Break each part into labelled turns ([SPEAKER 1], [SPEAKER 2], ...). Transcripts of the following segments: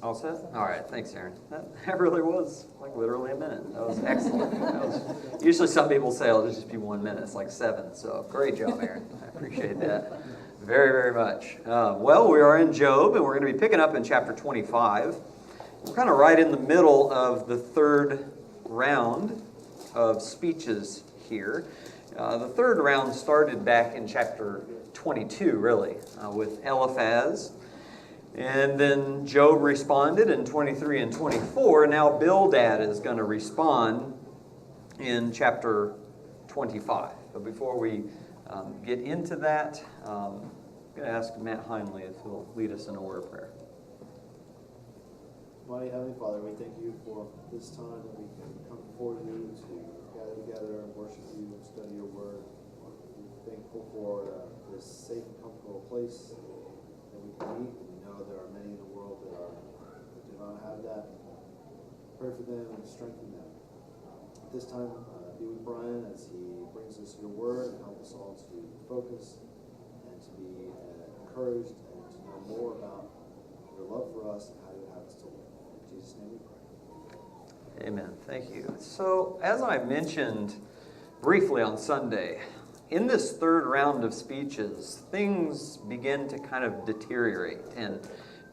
[SPEAKER 1] All set? All right, thanks, Aaron. That really was like literally a minute. That was excellent. Usually some people say it'll just be 1 minute. It's like 7. So great job, Aaron. I appreciate that very, very much. Well, we are in Job, and we're going to be picking up in chapter 25. We're kind of right in the middle of the third round of speeches here. The third round started back in chapter 22, really, with Eliphaz. And then Job responded in 23 and 24. Now Bildad is going to respond in chapter 25. But before we get into that, I'm going to ask Matt Heinley if he'll lead us in a word of prayer.
[SPEAKER 2] Mighty Heavenly Father, we thank you for this time that we can come before you to gather together and worship you and study your word. We're thankful for this safe and comfortable place that we can meet. There are many in the world that do not have that. Pray for them and strengthen them. At this time, be with Brian as he brings us your word and help us all to focus and to be encouraged and to know more about your love for us and how you have us to live. In Jesus' name we pray.
[SPEAKER 1] Amen. Thank you. So, as I mentioned briefly on Sunday, in this third round of speeches, things begin to kind of deteriorate and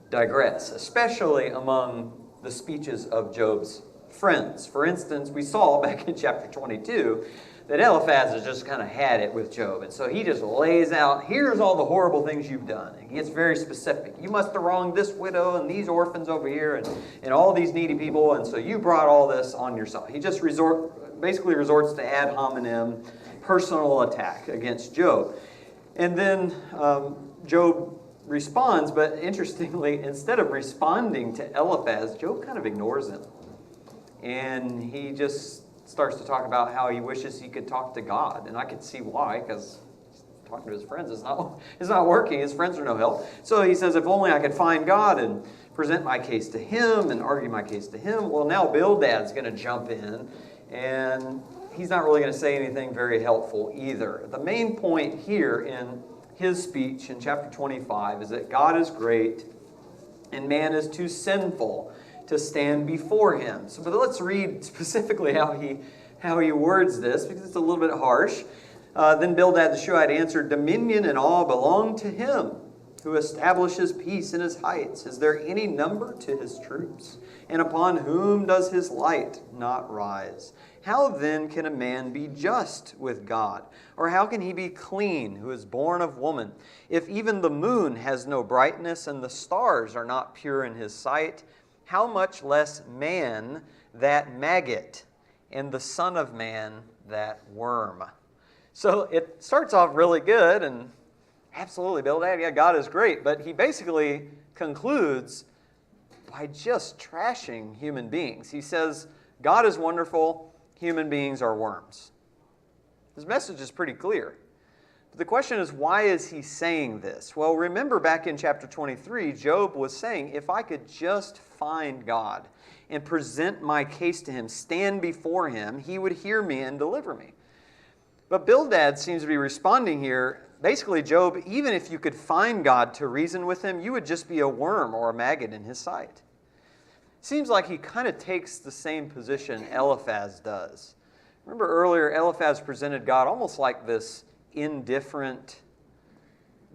[SPEAKER 1] digress, especially among the speeches of Job's friends. For instance, we saw back in chapter 22 that Eliphaz has just kind of had it with Job. And so he just lays out, here's all the horrible things you've done. And he gets very specific. You must have wronged this widow and these orphans over here and all these needy people. And so you brought all this on yourself. He just basically resorts to ad hominem personal attack against Job. And then Job responds, but interestingly, instead of responding to Eliphaz, Job kind of ignores him. And he just starts to talk about how he wishes he could talk to God. And I could see why, because talking to his friends is not working. His friends are no help. So he says, if only I could find God and present my case to him and argue my case to him. Well, now Bildad's going to jump in, and he's not really going to say anything very helpful either. The main point here in his speech in chapter 25 is that God is great and man is too sinful to stand before him. So, but let's read specifically how he words this, because it's a little bit harsh. Then Bildad the Shuhite answered, dominion and awe belong to him who establishes peace in his heights. Is there any number to his troops? And upon whom does his light not rise? How then can a man be just with God? Or how can he be clean who is born of woman? If even the moon has no brightness and the stars are not pure in his sight, how much less man, that maggot, and the son of man, that worm? So it starts off really good, and absolutely, Bildad, yeah, God is great. But he basically concludes by just trashing human beings. He says, God is wonderful, human beings are worms. His message is pretty clear. But the question is, why is he saying this? Well, remember back in chapter 23, Job was saying, if I could just find God and present my case to him, stand before him, he would hear me and deliver me. But Bildad seems to be responding here, basically, Job, even if you could find God to reason with him, you would just be a worm or a maggot in his sight. Seems like he kind of takes the same position Eliphaz does. Remember earlier, Eliphaz presented God almost like this indifferent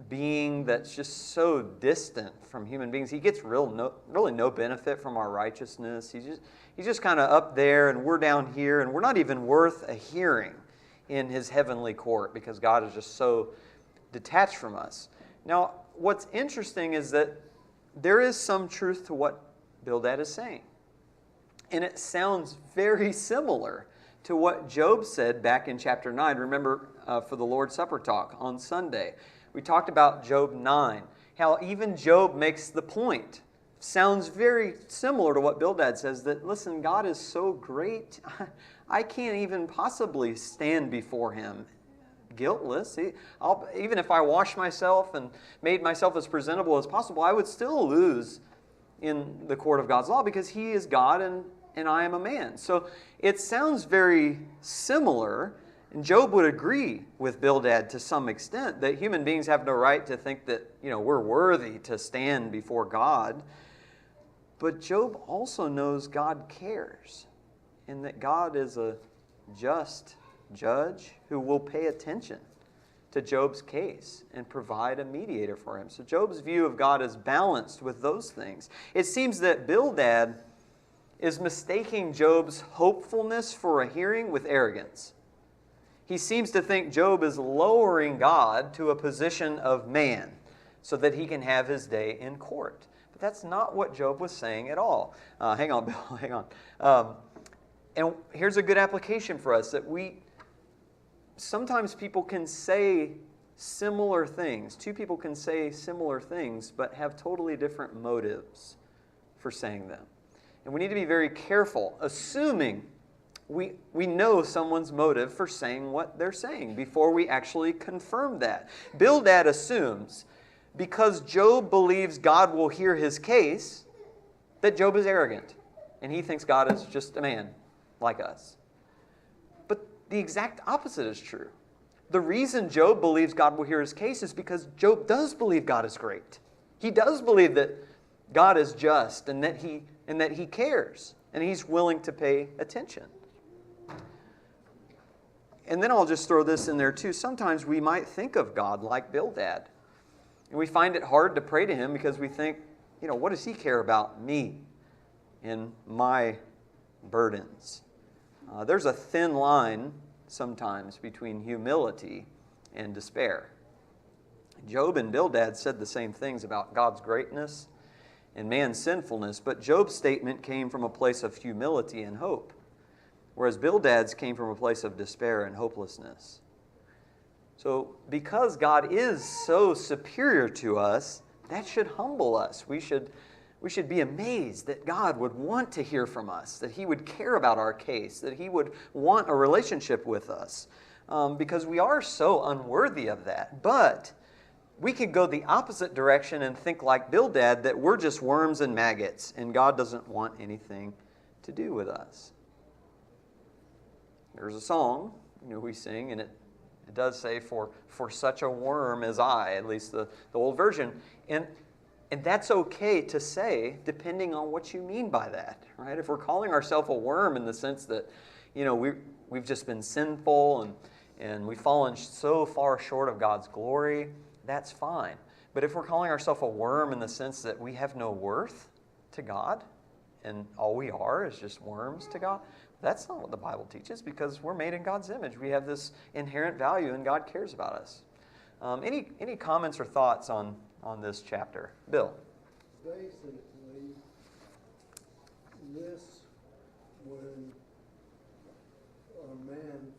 [SPEAKER 1] being that's just so distant from human beings. He gets really no benefit from our righteousness. He's just kind of up there, and we're down here, and we're not even worth a hearing in his heavenly court because God is just so detached from us. Now, what's interesting is that there is some truth to what Bildad is saying. And it sounds very similar to what Job said back in chapter 9. Remember for the Lord's Supper talk on Sunday. We talked about Job 9, how even Job makes the point. Sounds very similar to what Bildad says, that, listen, God is so great, I can't even possibly stand before him guiltless. Even if I washed myself and made myself as presentable as possible, I would still lose in the court of God's law because he is God and I am a man. So it sounds very similar, and Job would agree with Bildad to some extent that human beings have no right to think that we're worthy to stand before God. But Job also knows God cares, and that God is a just judge who will pay attention to Job's case and provide a mediator for him. So Job's view of God is balanced with those things. It seems that Bildad is mistaking Job's hopefulness for a hearing with arrogance. He seems to think Job is lowering God to a position of man so that he can have his day in court. But that's not what Job was saying at all. Hang on, Bill, hang on. And here's a good application for us, that sometimes people can say similar things. Two people can say similar things, but have totally different motives for saying them. And we need to be very careful, assuming we know someone's motive for saying what they're saying before we actually confirm that. Bildad assumes, because Job believes God will hear his case, that Job is arrogant, and he thinks God is just a man like us. But the exact opposite is true. The reason Job believes God will hear his case is because Job does believe God is great. He does believe that God is just and that he cares, and he's willing to pay attention. And then I'll just throw this in there too. Sometimes we might think of God like Bildad, and we find it hard to pray to him because we think, what does he care about me and my burdens? There's a thin line sometimes between humility and despair. Job and Bildad said the same things about God's greatness and man's sinfulness, but Job's statement came from a place of humility and hope, whereas Bildad's came from a place of despair and hopelessness. So because God is so superior to us, that should humble us. We should be amazed that God would want to hear from us, that he would care about our case, that he would want a relationship with us, because we are so unworthy of that. But we could go the opposite direction and think like Bildad, that we're just worms and maggots, and God doesn't want anything to do with us. There's a song we sing, and it does say, for such a worm as I, at least the old version. And that's okay to say, depending on what you mean by that, right? If we're calling ourselves a worm in the sense that, we've just been sinful and we've fallen so far short of God's glory, that's fine. But if we're calling ourselves a worm in the sense that we have no worth to God and all we are is just worms to God, that's not what the Bible teaches, because we're made in God's image. We have this inherent value and God cares about us. Any comments or thoughts on this chapter? Bill?
[SPEAKER 3] Basically, this, when a man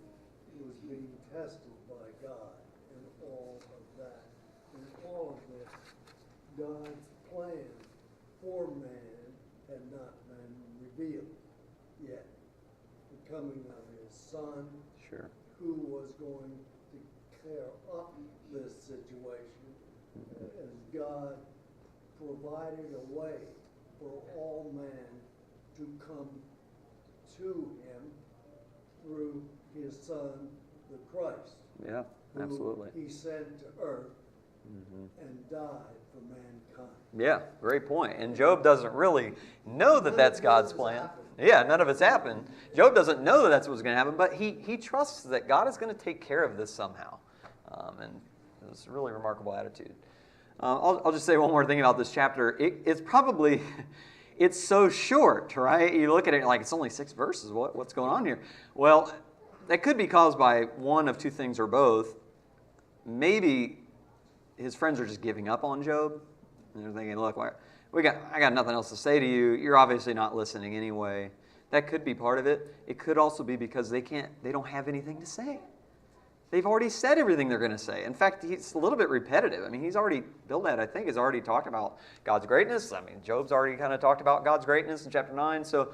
[SPEAKER 3] was being tested by God and all of that, and all of this, God's plan for man had not been revealed yet. The coming of his son,
[SPEAKER 1] Sure.
[SPEAKER 3] who was going to clear up this situation, as God provided a way for all man to come to him through his son, the Christ.
[SPEAKER 1] Yeah, absolutely.
[SPEAKER 3] Who he sent to earth and died for mankind.
[SPEAKER 1] Yeah, great point. And Job doesn't really know that that's God's plan. Yeah, none of it's happened. Job doesn't know that that's what's going to happen, but he trusts that God is going to take care of this somehow. And it's a really remarkable attitude. I'll just say one more thing about this chapter. It's so short, right? You look at it like it's only 6 verses. What's going on here? Well, that could be caused by one of two things or both. Maybe his friends are just giving up on Job. And they're thinking, look, I got nothing else to say to you. You're obviously not listening anyway. That could be part of it. It could also be because they don't have anything to say. They've already said everything they're going to say. In fact, it's a little bit repetitive. I mean, Bildad, I think, has already talked about God's greatness. I mean, Job's already kind of talked about God's greatness in chapter 9. So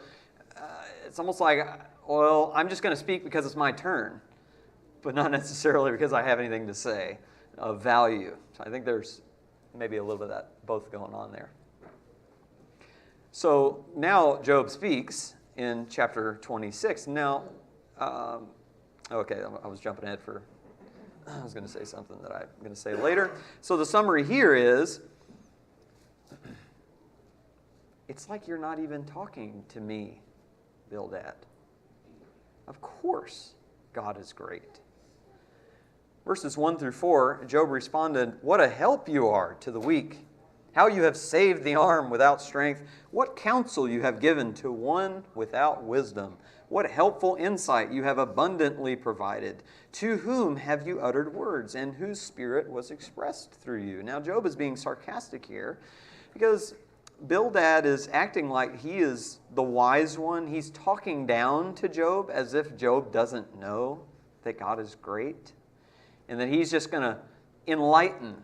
[SPEAKER 1] it's almost like, well, I'm just going to speak because it's my turn, but not necessarily because I have anything to say of value. So I think there's maybe a little bit of that both going on there. So now Job speaks in chapter 26. Now, okay, I was jumping ahead I was going to say something that I'm going to say later. So the summary here is, it's like you're not even talking to me, Bildad. Of course, God is great. Verses 1 through 4, Job responded, "What a help you are to the weak! How you have saved the arm without strength! What counsel you have given to one without wisdom! What helpful insight you have abundantly provided! To whom have you uttered words, and whose spirit was expressed through you?" Now, Job is being sarcastic here because Bildad is acting like he is the wise one. He's talking down to Job as if Job doesn't know that God is great, and that he's just going to enlighten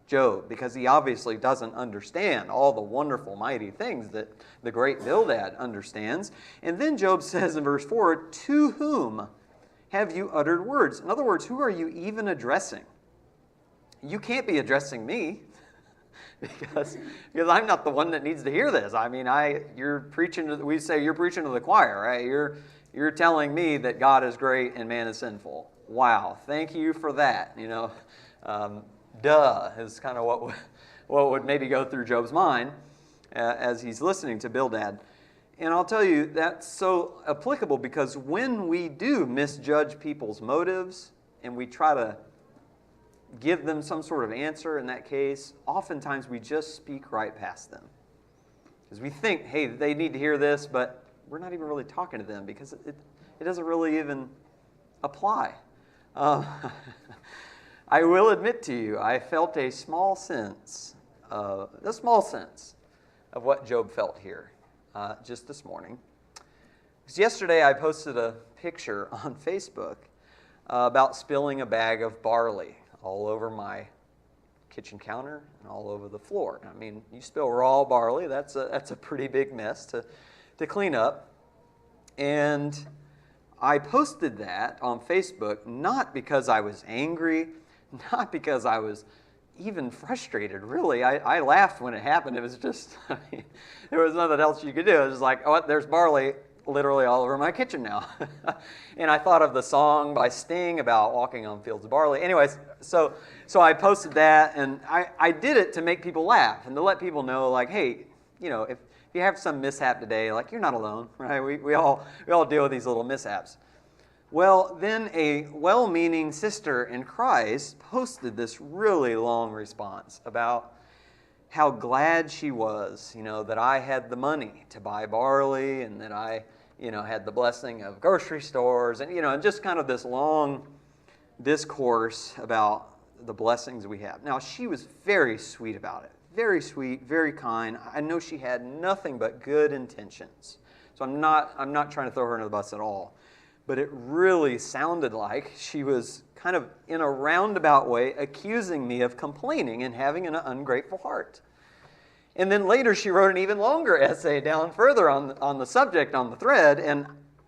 [SPEAKER 1] Job because he obviously doesn't understand all the wonderful, mighty things that the great Bildad understands. And then Job says in verse 4, "To whom have you uttered words?" In other words, who are you even addressing? You can't be addressing me because I'm not the one that needs to hear this. I mean, you're preaching. We say you're preaching to the choir, right? You're telling me that God is great and man is sinful. Wow, thank you for that. Duh is kind of what would maybe go through Job's mind as he's listening to Bildad. And I'll tell you, that's so applicable because when we do misjudge people's motives and we try to give them some sort of answer in that case, oftentimes we just speak right past them. Because we think, hey, they need to hear this, but we're not even really talking to them because it doesn't really even apply. I will admit to you, I felt a small sense of what Job felt here just this morning. Because yesterday I posted a picture on Facebook about spilling a bag of barley all over my kitchen counter and all over the floor. I mean, you spill raw barley, that's a pretty big mess to clean up. And I posted that on Facebook not because I was angry, not because I was even frustrated, really. I laughed when it happened. It was just, there was nothing else you could do. It was like, oh, there's barley literally all over my kitchen now. And I thought of the song by Sting about walking on fields of barley. Anyways, so I posted that, and I did it to make people laugh and to let people know, like, hey, if you have some mishap today, like, you're not alone, right? We all deal with these little mishaps. Well, then a well-meaning sister in Christ posted this really long response about how glad she was, that I had the money to buy barley and that I, had the blessing of grocery stores and, just kind of this long discourse about the blessings we have. Now, she was very sweet about it. Very sweet, very kind. I know she had nothing but good intentions. So I'm not trying to throw her under the bus at all. But it really sounded like she was kind of in a roundabout way accusing me of complaining and having an ungrateful heart. And then later she wrote an even longer essay down further on the subject, on the thread. And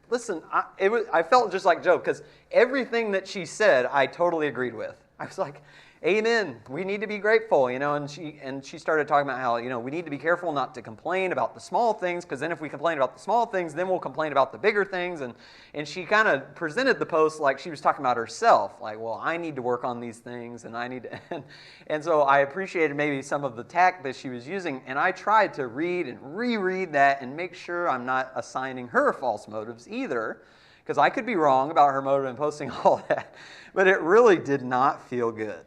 [SPEAKER 1] listen, I felt just like Job because everything that she said I totally agreed with. I was like, amen. We need to be grateful, and she started talking about how, we need to be careful not to complain about the small things, because then if we complain about the small things, then we'll complain about the bigger things. And she kind of presented the post like she was talking about herself, like, well, I need to work on these things, and I need to, and so I appreciated maybe some of the tact that she was using, and I tried to read and reread that and make sure I'm not assigning her false motives either, because I could be wrong about her motive in posting all that, but it really did not feel good.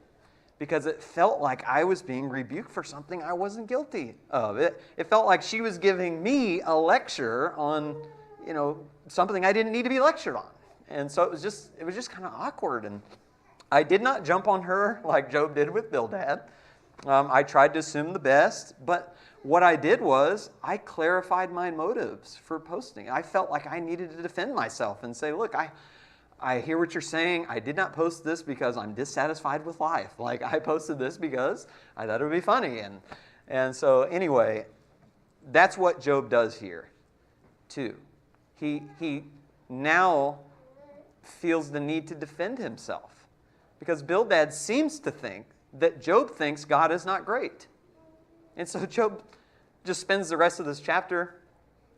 [SPEAKER 1] Because it felt like I was being rebuked for something I wasn't guilty of. It felt like she was giving me a lecture on, something I didn't need to be lectured on. And so it was just kind of awkward. And I did not jump on her like Job did with Bildad. I tried to assume the best. But what I did was I clarified my motives for posting. I felt like I needed to defend myself and say, look, I hear what you're saying. I did not post this because I'm dissatisfied with life. Like, I posted this because I thought it would be funny. And so anyway, that's what Job does here too. He now feels the need to defend himself because Bildad seems to think that Job thinks God is not great. And so Job just spends the rest of this chapter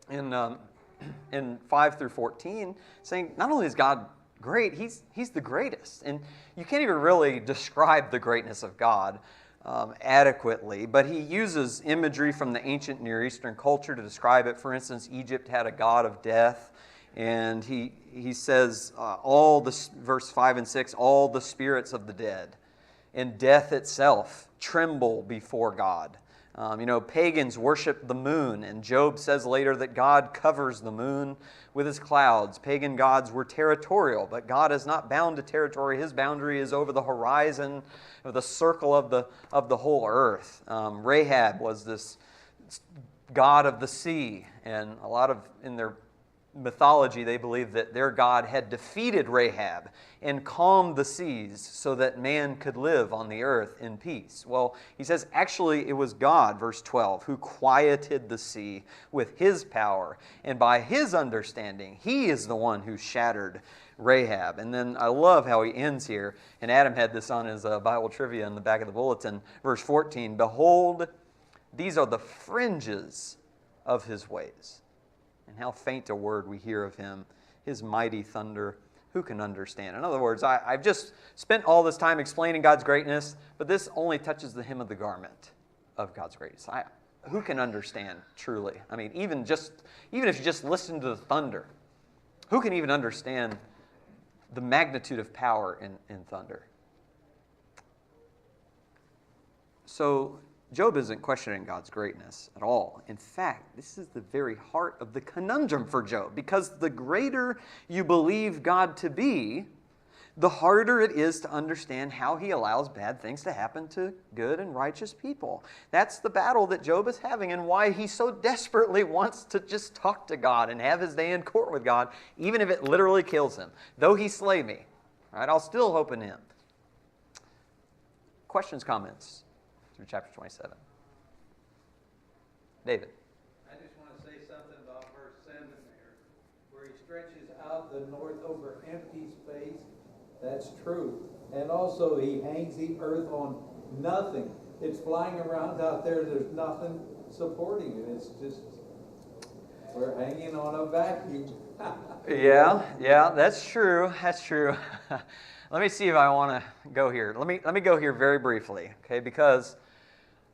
[SPEAKER 1] in 5 through 14 saying not only is God great, he's the greatest. And you can't even really describe the greatness of God adequately, but he uses imagery from the ancient Near Eastern culture to describe it. For instance, Egypt had a god of death, and he says, verse 5 and 6, all the spirits of the dead and death itself tremble before God. Pagans worship the moon, and Job says later that God covers the moon with his clouds. Pagan gods were territorial, but God is not bound to territory. His boundary is over the horizon of the circle of the whole earth. Rahab was this god of the sea, and in their mythology, they believe that their God had defeated Rahab and calmed the seas so that man could live on the earth in peace. Well, he says actually it was God, verse 12, who quieted the sea with his power, and by his understanding, he is the one who shattered Rahab. And then I love how he ends here, and Adam had this on his Bible trivia in the back of the bulletin, verse 14, behold, these are the fringes of his ways. And how faint a word we hear of him, his mighty thunder, who can understand? In other words, I've just spent all this time explaining God's greatness, but this only touches the hem of the garment of God's greatness. Who can understand truly? I mean, even if you just listen to the thunder, who can even understand the magnitude of power in thunder? So Job isn't questioning God's greatness at all. In fact, this is the very heart of the conundrum for Job, because the greater you believe God to be, the harder it is to understand how he allows bad things to happen to good and righteous people. That's the battle that Job is having, and why he so desperately wants to just talk to God and have his day in court with God, even if it literally kills him. Though he slay me, right, I'll still hope in him. Questions, comments through chapter 27. David.
[SPEAKER 4] I just want to say something about verse 7 there, where he stretches out the north over empty space. That's true. And also he hangs the earth on nothing. It's flying around out there. There's nothing supporting it. It's just, we're hanging on a vacuum.
[SPEAKER 1] Yeah, that's true. That's true. Let me see if I want to go here. Let me go here very briefly, okay? Because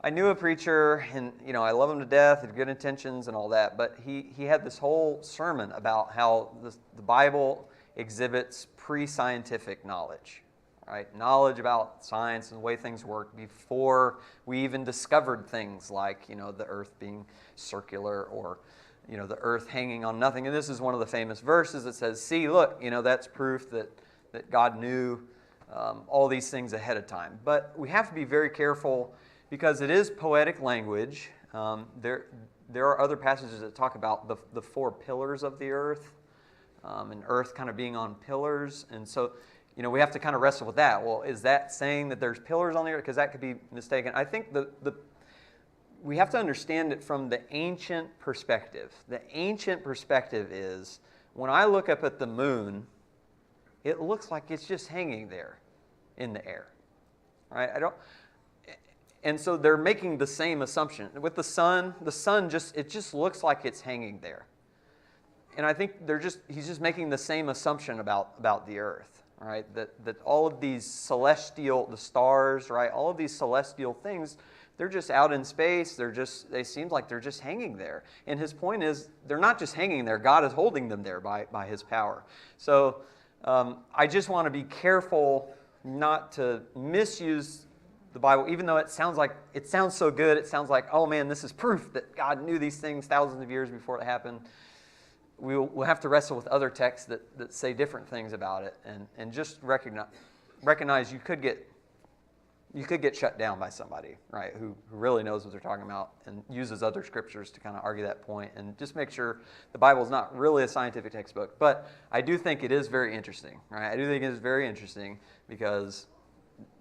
[SPEAKER 1] I knew a preacher, and I love him to death, had good intentions and all that, but he had this whole sermon about how the Bible exhibits pre-scientific knowledge, right? Knowledge about science and the way things work before we even discovered things like, the earth being circular, or, the earth hanging on nothing. And this is one of the famous verses that says, see, look, that's proof that God knew all these things ahead of time. But we have to be very careful, because it is poetic language. There are other passages that talk about the four pillars of the earth, and earth kind of being on pillars. And so, we have to kind of wrestle with that. Well, is that saying that there's pillars on the earth? Because that could be mistaken. I think we have to understand it from the ancient perspective. The ancient perspective is, when I look up at the moon, it looks like it's just hanging there in the air, right? And so they're making the same assumption. With the sun just looks like it's hanging there. And I think he's just making the same assumption about the earth, right? That all of these the stars, right? All of these celestial things, they're just out in space. They seem like they're just hanging there. And his point is, they're not just hanging there. God is holding them there by his power. So I just want to be careful not to misuse the Bible, even though it sounds so good. It sounds like, oh man, this is proof that God knew these things thousands of years before it happened. We'll have to wrestle with other texts that say different things about it, and just recognize you could get shut down by somebody, right, who really knows what they're talking about and uses other scriptures to kind of argue that point. And just make sure the Bible is not really a scientific textbook. But I do think it is very interesting, right? I do think it is very interesting, because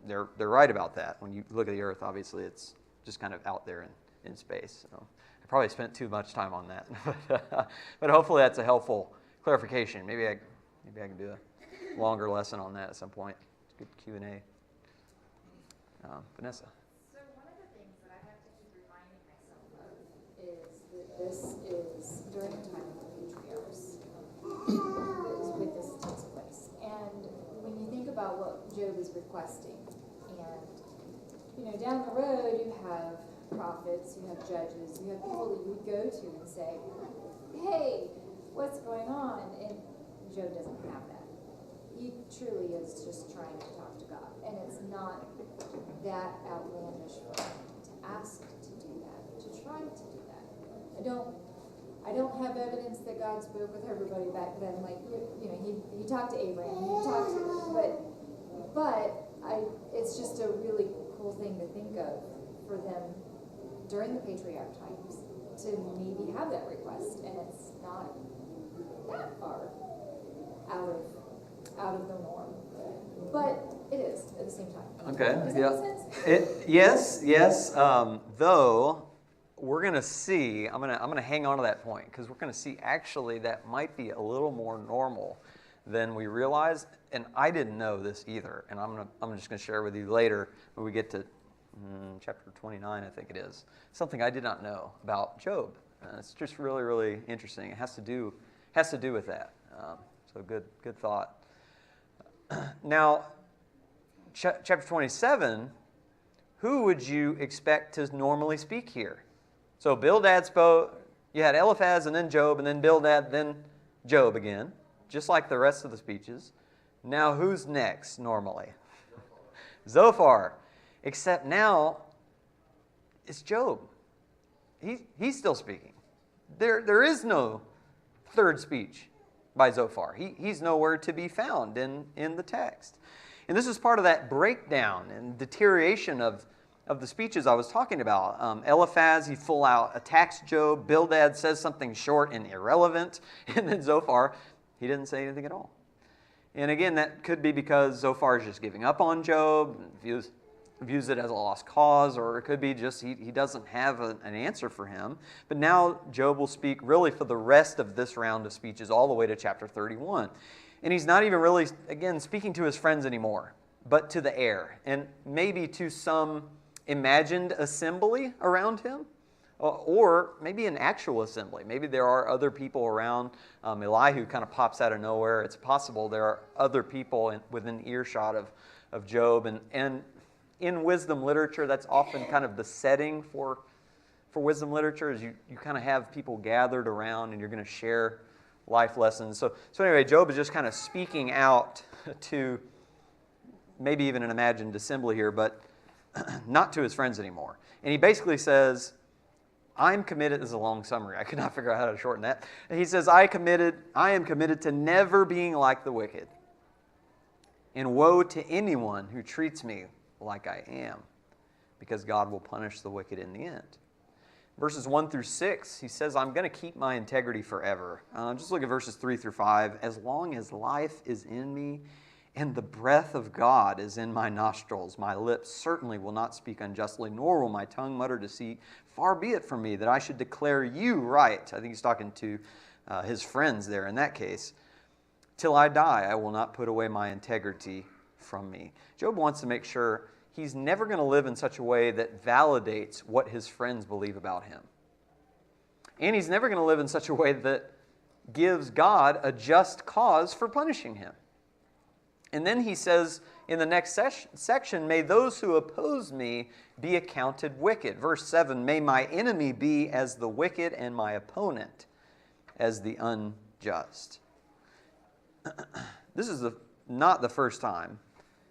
[SPEAKER 1] they're right about that. When you look at the earth, obviously it's just kind of out there in space. So I probably spent too much time on that, but hopefully that's a helpful clarification. Maybe I can do a longer lesson on that at some point. It's good Q&A. Vanessa.
[SPEAKER 5] So one of the things that I have to keep reminding myself of is that this is during the time of the patriarchs that this takes place. And when you think about what Job is requesting, and down the road you have prophets, you have judges, you have people that you would go to and say, hey, what's going on? And Job doesn't have that. He truly is just trying to talk to God. And it's not that outlandish for him to ask to do that, to try to do that. I don't have evidence that God spoke with everybody back then. Like, he talked to Abraham, he talked to, but it's just a really cool thing to think of for them during the patriarch times to maybe have that request, and it's not that far out of the norm, but it is at the same time.
[SPEAKER 1] Okay.
[SPEAKER 5] Does that
[SPEAKER 1] Yeah.
[SPEAKER 5] make sense?
[SPEAKER 1] Yes. Though we're gonna see, I'm gonna hang on to that point because we're gonna see actually that might be a little more normal than we realize. And I didn't know this either, and I'm just gonna share with you later when we get to chapter 29, I think it is. Something I did not know about Job. It's just really, really interesting. It has to do with that. So good thought. Now, chapter 27, who would you expect to normally speak here? So Bildad spoke, you had Eliphaz and then Job, and then Bildad, then Job again, just like the rest of the speeches. Now who's next normally? Zophar. Except now, it's Job. He's still speaking. There is no third speech by Zophar. He's nowhere to be found in the text. And this is part of that breakdown and deterioration of the speeches I was talking about. Eliphaz, he full out attacks Job. Bildad says something short and irrelevant. And then Zophar, he didn't say anything at all. And again, that could be because Zophar is just giving up on Job, views it as a lost cause, or it could be just he doesn't have an answer for him. But now Job will speak really for the rest of this round of speeches all the way to chapter 31. And he's not even really, again, speaking to his friends anymore, but to the air, and maybe to some imagined assembly around him, or maybe an actual assembly. Maybe there are other people around. Elihu kind of pops out of nowhere. It's possible there are other people within earshot of Job. And in wisdom literature, that's often kind of the setting for wisdom literature, is you kind of have people gathered around and you're going to share life lessons. So anyway, Job is just kind of speaking out to maybe even an imagined assembly here, but not to his friends anymore. And he basically says, I'm committed, this is a long summary, I could not figure out how to shorten that. He says, I am committed to never being like the wicked. And woe to anyone who treats me like I am, because God will punish the wicked in the end. Verses 1 through 6, he says, I'm going to keep my integrity forever. Just look at verses 3 through 5. As long as life is in me and the breath of God is in my nostrils, my lips certainly will not speak unjustly, nor will my tongue mutter deceit. Far be it from me that I should declare you right. I think he's talking to his friends there in that case. Till I die, I will not put away my integrity from me. Job wants to make sure he's never going to live in such a way that validates what his friends believe about him. And he's never going to live in such a way that gives God a just cause for punishing him. And then he says in the next section, may those who oppose me be accounted wicked. Verse 7, may my enemy be as the wicked and my opponent as the unjust. This is not the first time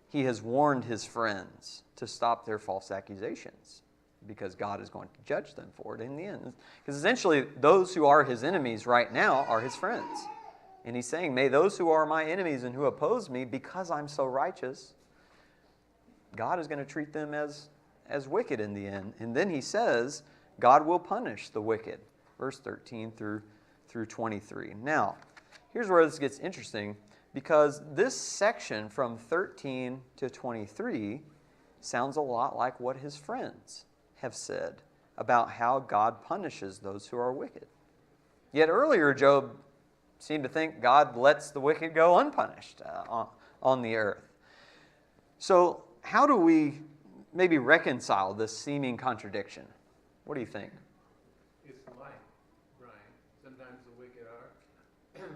[SPEAKER 1] he has warned his friends to stop their false accusations, because God is going to judge them for it in the end. Because essentially, those who are his enemies right now are his friends. And he's saying, may those who are my enemies and who oppose me, because I'm so righteous, God is going to treat them as wicked in the end. And then he says, God will punish the wicked. Verse 13 through 23. Now, here's where this gets interesting, because this section from 13 to 23 sounds a lot like what his friends have said about how God punishes those who are wicked. Yet earlier, Job seemed to think God lets the wicked go unpunished on the earth. So how do we maybe reconcile this seeming contradiction? What do you think?
[SPEAKER 4] It's life, Brian. Sometimes the wicked are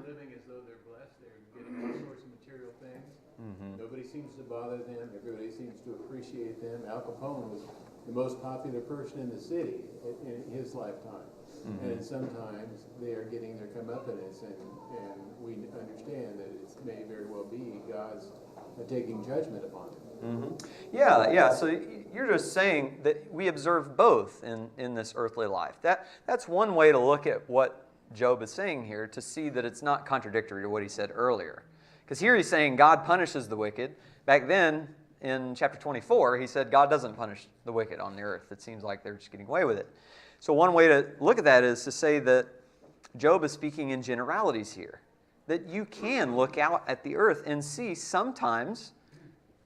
[SPEAKER 4] living as though they're blessed. They're getting all sorts of material things.
[SPEAKER 6] Nobody seems to bother them. Everybody seems to appreciate them. Al Capone was the most popular person in the city in his lifetime. And sometimes they are getting their comeuppance, and we understand that it may very well be God's taking judgment upon them.
[SPEAKER 1] Yeah. So you're just saying that we observe both in this earthly life. That's one way to look at what Job is saying here, to see that it's not contradictory to what he said earlier. Because here he's saying God punishes the wicked. Back then, in chapter 24, he said God doesn't punish the wicked on the earth. It seems like they're just getting away with it. So one way to look at that is to say that Job is speaking in generalities here. That you can look out at the earth and see sometimes,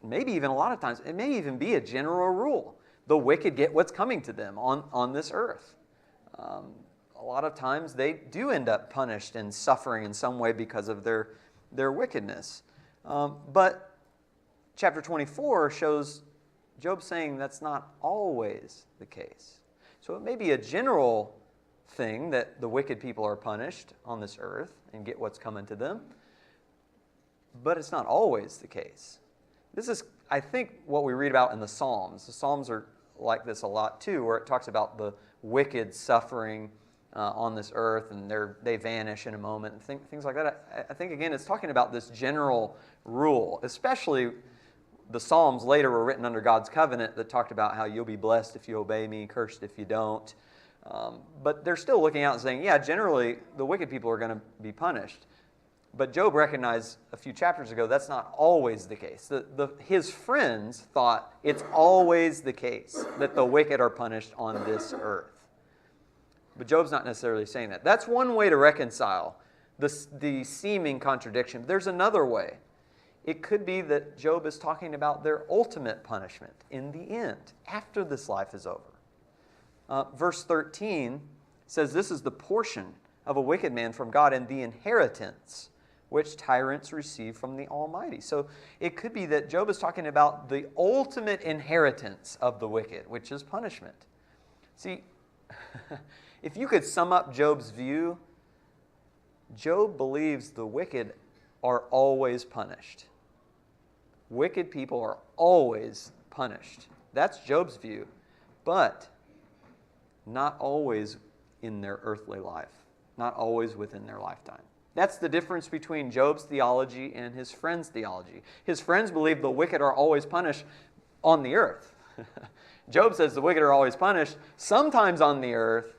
[SPEAKER 1] maybe even a lot of times, it may even be a general rule. The wicked get what's coming to them on this earth. A lot of times they do end up punished and suffering in some way because of their wickedness. But chapter 24 shows Job saying that's not always the case. So it may be a general thing that the wicked people are punished on this earth and get what's coming to them, but it's not always the case. This is, I think, what we read about in the Psalms. The Psalms are like this a lot too, where it talks about the wicked suffering on this earth, and they vanish in a moment, and things like that. I think, again, it's talking about this general rule, especially the Psalms later were written under God's covenant that talked about how you'll be blessed if you obey me, cursed if you don't. But they're still looking out and saying, yeah, generally the wicked people are going to be punished. But Job recognized a few chapters ago that's not always the case. His friends thought it's always the case that the wicked are punished on this earth. But Job's not necessarily saying that. That's one way to reconcile the seeming contradiction. There's another way. It could be that Job is talking about their ultimate punishment in the end, after this life is over. Verse 13 says, this is the portion of a wicked man from God and the inheritance which tyrants receive from the Almighty. So it could be that Job is talking about the ultimate inheritance of the wicked, which is punishment. See, if you could sum up Job's view, Job believes the wicked are always punished. Wicked people are always punished. That's Job's view, but not always in their earthly life, not always within their lifetime. That's the difference between Job's theology and his friends' theology. His friends believe the wicked are always punished on the earth. Job says the wicked are always punished, sometimes on the earth,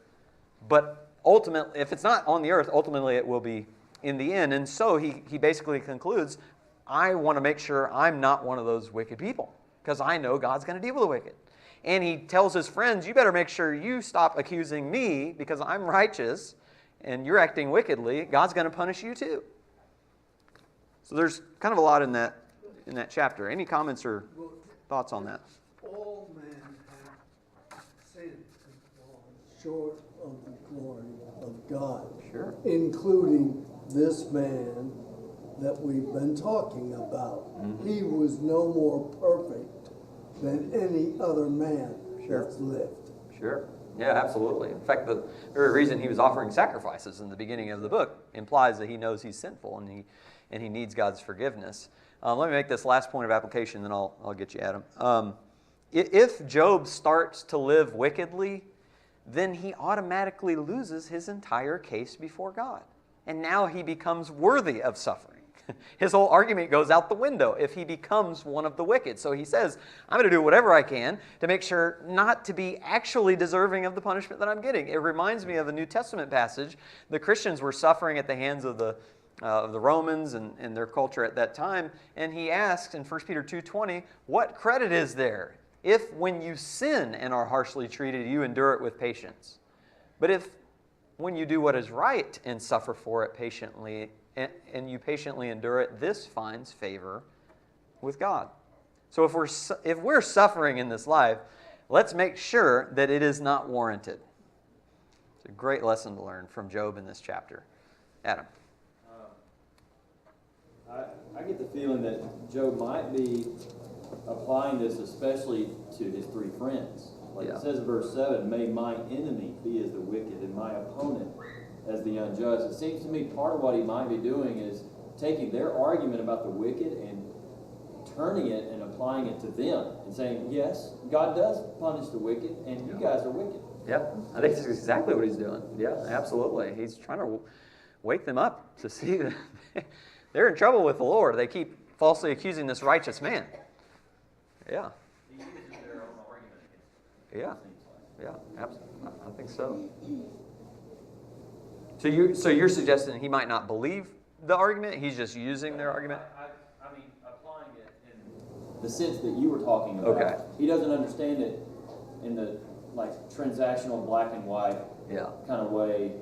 [SPEAKER 1] but ultimately, if it's not on the earth, ultimately it will be in the end. And so he basically concludes, I want to make sure I'm not one of those wicked people, because I know God's going to deal with the wicked. And he tells his friends, you better make sure you stop accusing me because I'm righteous and you're acting wickedly. God's going to punish you too. So there's kind of a lot in that chapter. Any comments or thoughts on that?
[SPEAKER 3] All men have sinned and fallen short of the glory of God.
[SPEAKER 1] Sure.
[SPEAKER 3] Including this man that we've been talking about.
[SPEAKER 1] Mm-hmm.
[SPEAKER 3] He was no more perfect than any other man that's lived.
[SPEAKER 1] Sure. Yeah, absolutely. In fact, the very reason he was offering sacrifices in the beginning of the book implies that he knows he's sinful and he needs God's forgiveness. Let me make this last point of application, then I'll get you, Adam. If Job starts to live wickedly, then he automatically loses his entire case before God. And now he becomes worthy of suffering. His whole argument goes out the window if he becomes one of the wicked. So he says, I'm going to do whatever I can to make sure not to be actually deserving of the punishment that I'm getting. It reminds me of a New Testament passage. The Christians were suffering at the hands of the Romans and their culture at that time. And he asks in 1 Peter 2:20, what credit is there if when you sin and are harshly treated, you endure it with patience? But if when you do what is right and suffer for it patiently, and you patiently endure it, this finds favor with God. So if we're suffering in this life, let's make sure that it is not warranted. It's a great lesson to learn from Job in this chapter. Adam.
[SPEAKER 7] I get the feeling that Job might be applying this especially to his three friends. Like it says in verse 7, may my enemy be as the wicked and my opponent as the unjust. It seems to me part of what he might be doing is taking their argument about the wicked and turning it and applying it to them and saying, yes, God does punish the wicked, and you guys are wicked.
[SPEAKER 1] Yeah, I think that's exactly what he's doing. Yeah, absolutely. He's trying to wake them up to see that they're in trouble with the Lord. They keep falsely accusing this righteous man. Yeah.
[SPEAKER 7] He uses their own argument against them.
[SPEAKER 1] Yeah.
[SPEAKER 7] It seems like.
[SPEAKER 1] Yeah, absolutely. I think so. So you're suggesting he might not believe the argument? He's just using their argument?
[SPEAKER 7] I mean, applying it in the sense that you were talking about.
[SPEAKER 1] Okay.
[SPEAKER 7] He doesn't understand it in the like transactional black and white kind of way.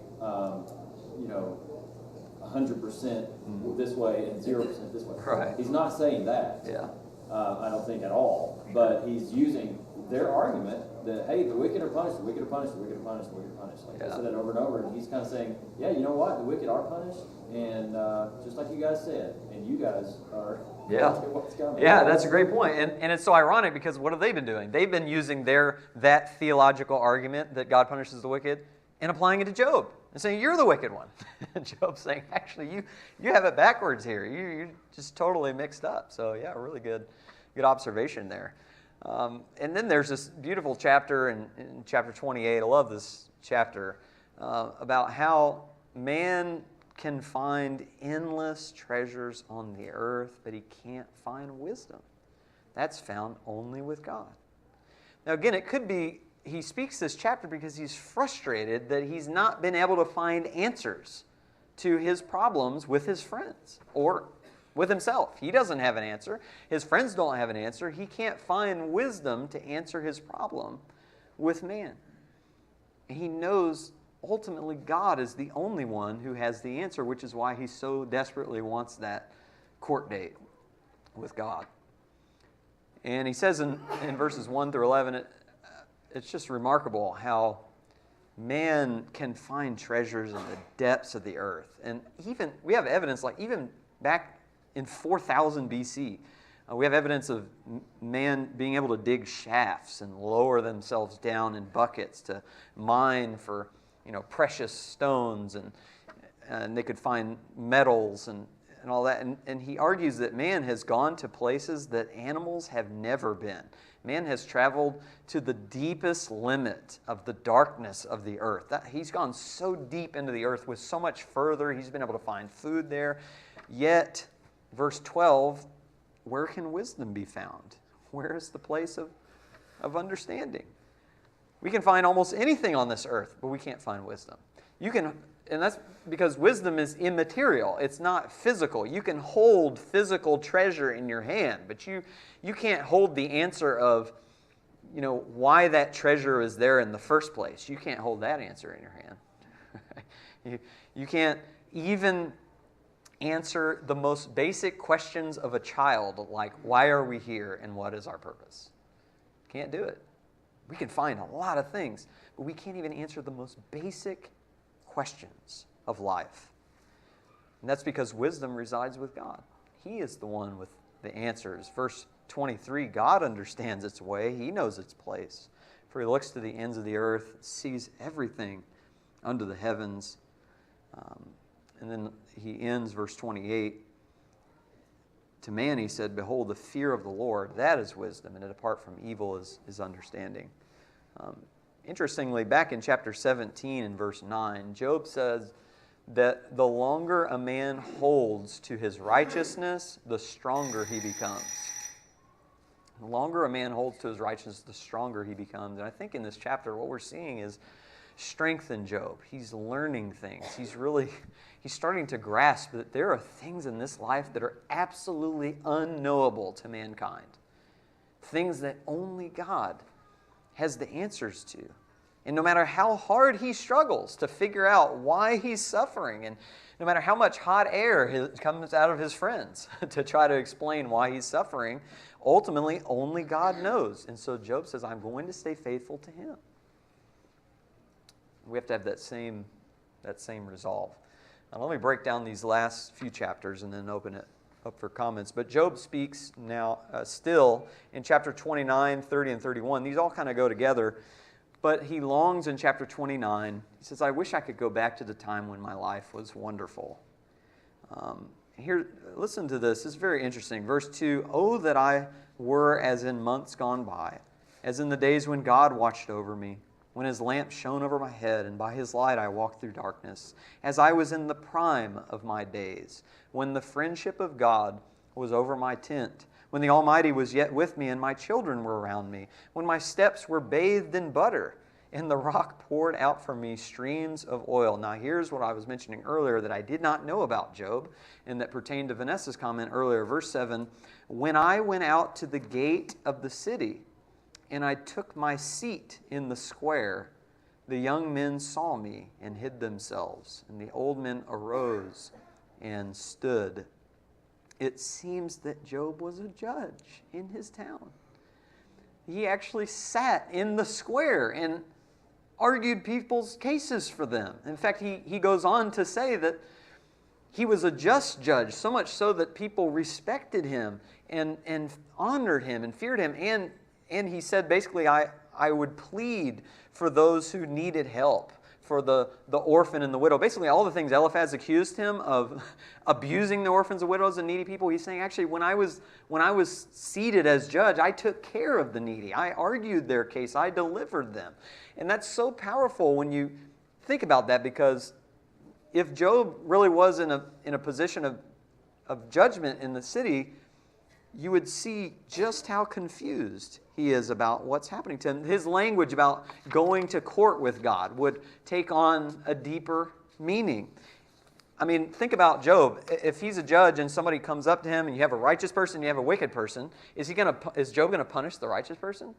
[SPEAKER 7] 100% this way and 0% this way.
[SPEAKER 1] Right.
[SPEAKER 7] He's not saying that.
[SPEAKER 1] Yeah.
[SPEAKER 7] I don't think at all. But he's using their argument that, hey, the wicked are punished, the wicked are punished, the wicked are punished, the wicked are punished. Like I said that over and over, and he's kind of saying, yeah, you know what? The wicked are punished, and just like you guys said, and you guys are what's coming.
[SPEAKER 1] Yeah, that's a great point. And it's so ironic because what have they been doing? They've been using that theological argument that God punishes the wicked and applying it to Job and saying, you're the wicked one. And Job's saying, actually, you have it backwards here. You're just totally mixed up. So yeah, really good observation there. And then there's this beautiful chapter in chapter 28. I love this chapter about how man can find endless treasures on the earth, but he can't find wisdom. That's found only with God. Now again, it could be he speaks this chapter because he's frustrated that he's not been able to find answers to his problems with his friends or with himself. He doesn't have an answer. His friends don't have an answer. He can't find wisdom to answer his problem with man. He knows ultimately God is the only one who has the answer, which is why he so desperately wants that court date with God. And he says in verses 1 through 11, it's just remarkable how man can find treasures in the depths of the earth. And even we have evidence, like even back in 4000 BC, we have evidence of man being able to dig shafts and lower themselves down in buckets to mine for precious stones, and they could find metals and all that. And he argues that man has gone to places that animals have never been. Man has traveled to the deepest limit of the darkness of the earth. He's gone so deep into the earth with so much further. He's been able to find food there. Yet, verse 12, where can wisdom be found? Where is the place of understanding? We can find almost anything on this earth, but we can't find wisdom. And that's because wisdom is immaterial. It's not physical. You can hold physical treasure in your hand, but you can't hold the answer of, why that treasure is there in the first place. You can't hold that answer in your hand. You can't even answer the most basic questions of a child, like why are we here and what is our purpose? Can't do it. We can find a lot of things, but we can't even answer the most basic questions of life. And that's because wisdom resides with God. He is the one with the answers. Verse 23, God understands its way. He knows its place. For he looks to the ends of the earth, sees everything under the heavens. And then he ends verse 28. To man he said, behold, the fear of the Lord, that is wisdom, and to depart from evil is understanding. Interestingly, back in chapter 17 and verse 9, Job says that the longer a man holds to his righteousness, the stronger he becomes. The longer a man holds to his righteousness, the stronger he becomes. And I think in this chapter what we're seeing is strength in Job. He's learning things. He's starting to grasp that there are things in this life that are absolutely unknowable to mankind. Things that only God has the answers to. And no matter how hard he struggles to figure out why he's suffering, and no matter how much hot air comes out of his friends to try to explain why he's suffering, ultimately only God knows. And so Job says, I'm going to stay faithful to him. We have to have that same resolve. Now, let me break down these last few chapters and then open it up for comments. But Job speaks now still in chapter 29, 30, and 31. These all kind of go together. But he longs in chapter 29. He says, I wish I could go back to the time when my life was wonderful. here, listen to this. It's very interesting. Verse 2, "Oh, that I were as in months gone by, as in the days when God watched over me, when his lamp shone over my head, and by his light I walked through darkness, as I was in the prime of my days, when the friendship of God was over my tent, when the Almighty was yet with me, and my children were around me, when my steps were bathed in butter, and the rock poured out for me streams of oil." Now here's what I was mentioning earlier that I did not know about Job, and that pertained to Vanessa's comment earlier. Verse 7, "When I went out to the gate of the city, and I took my seat in the square, the young men saw me and hid themselves, and the old men arose and stood." It seems that Job was a judge in his town. He actually sat in the square and argued people's cases for them. In fact, he goes on to say that he was a just judge, so much so that people respected him and honored him and feared him. And he said, basically, I would plead for those who needed help, for the orphan and the widow. Basically, all the things Eliphaz accused him of abusing the orphans and widows and needy people, he's saying, actually, when I was seated as judge, I took care of the needy. I argued their case. I delivered them. And that's so powerful when you think about that, because if Job really was in a position of judgment in the city, you would see just how confused he is about what's happening to him. His language about going to court with God would take on a deeper meaning. I mean, think about Job. If he's a judge and somebody comes up to him and you have a righteous person and you have a wicked person, is Job going to punish the righteous person?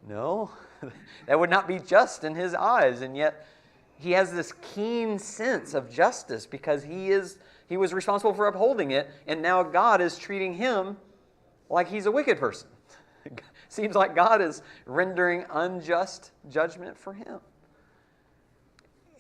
[SPEAKER 1] No. That would not be just in his eyes. And yet he has this keen sense of justice because he was responsible for upholding it, and now God is treating him like he's a wicked person. Seems like God is rendering unjust judgment for him.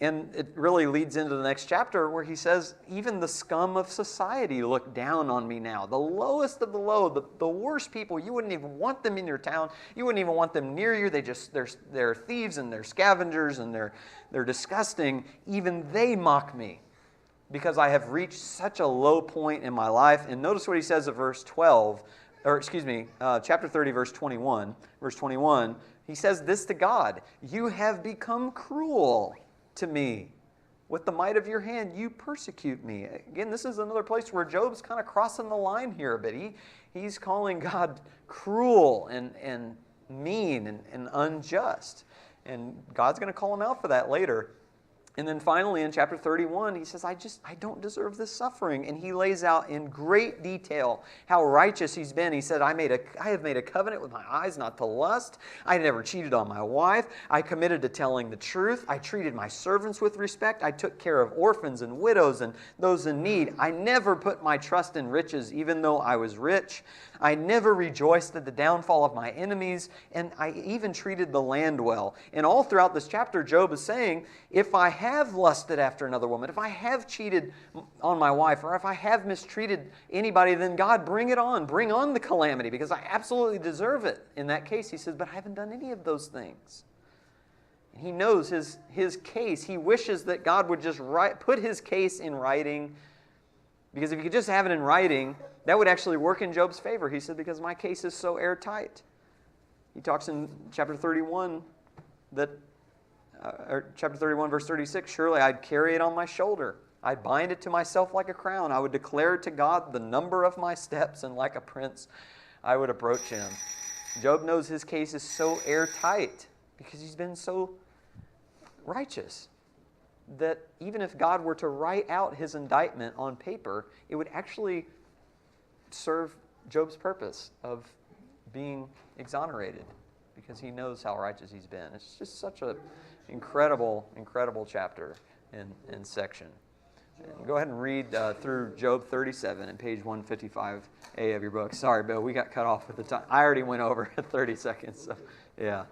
[SPEAKER 1] And it really leads into the next chapter where he says, even the scum of society look down on me now. The lowest of the low, the worst people, you wouldn't even want them in your town. You wouldn't even want them near you. They're thieves and they're scavengers and they're disgusting. Even they mock me because I have reached such a low point in my life. And notice what he says at chapter 30, verse 21. Verse 21, he says this to God: "You have become cruel to me. With the might of your hand, you persecute me." Again, this is another place where Job's kind of crossing the line here a bit. He's calling God cruel and mean and unjust. And God's going to call him out for that later. And then finally in chapter 31, he says, I don't deserve this suffering. And he lays out in great detail how righteous he's been. He said, I have made a covenant with my eyes not to lust. I never cheated on my wife. I committed to telling the truth. I treated my servants with respect. I took care of orphans and widows and those in need. I never put my trust in riches, even though I was rich. I never rejoiced at the downfall of my enemies, and I even treated the land well. And all throughout this chapter, Job is saying, if I have lusted after another woman, if I have cheated on my wife, or if I have mistreated anybody, then God, bring it on. Bring on the calamity, because I absolutely deserve it. In that case, he says, but I haven't done any of those things. And he knows his case. He wishes that God would just put his case in writing, because if he could just have it in writing, that would actually work in Job's favor. He said, because my case is so airtight. He talks in chapter 31 chapter 31, verse 36, surely I'd carry it on my shoulder. I'd bind it to myself like a crown. I would declare to God the number of my steps, and like a prince, I would approach him. Job knows his case is so airtight because he's been so righteous that even if God were to write out his indictment on paper, it would actually serve Job's purpose of being exonerated because he knows how righteous he's been. It's just such an incredible, incredible chapter and section. And go ahead and read through Job 37 and page 155A of your book. Sorry, Bill, we got cut off at the time. I already went over 30 seconds, so yeah.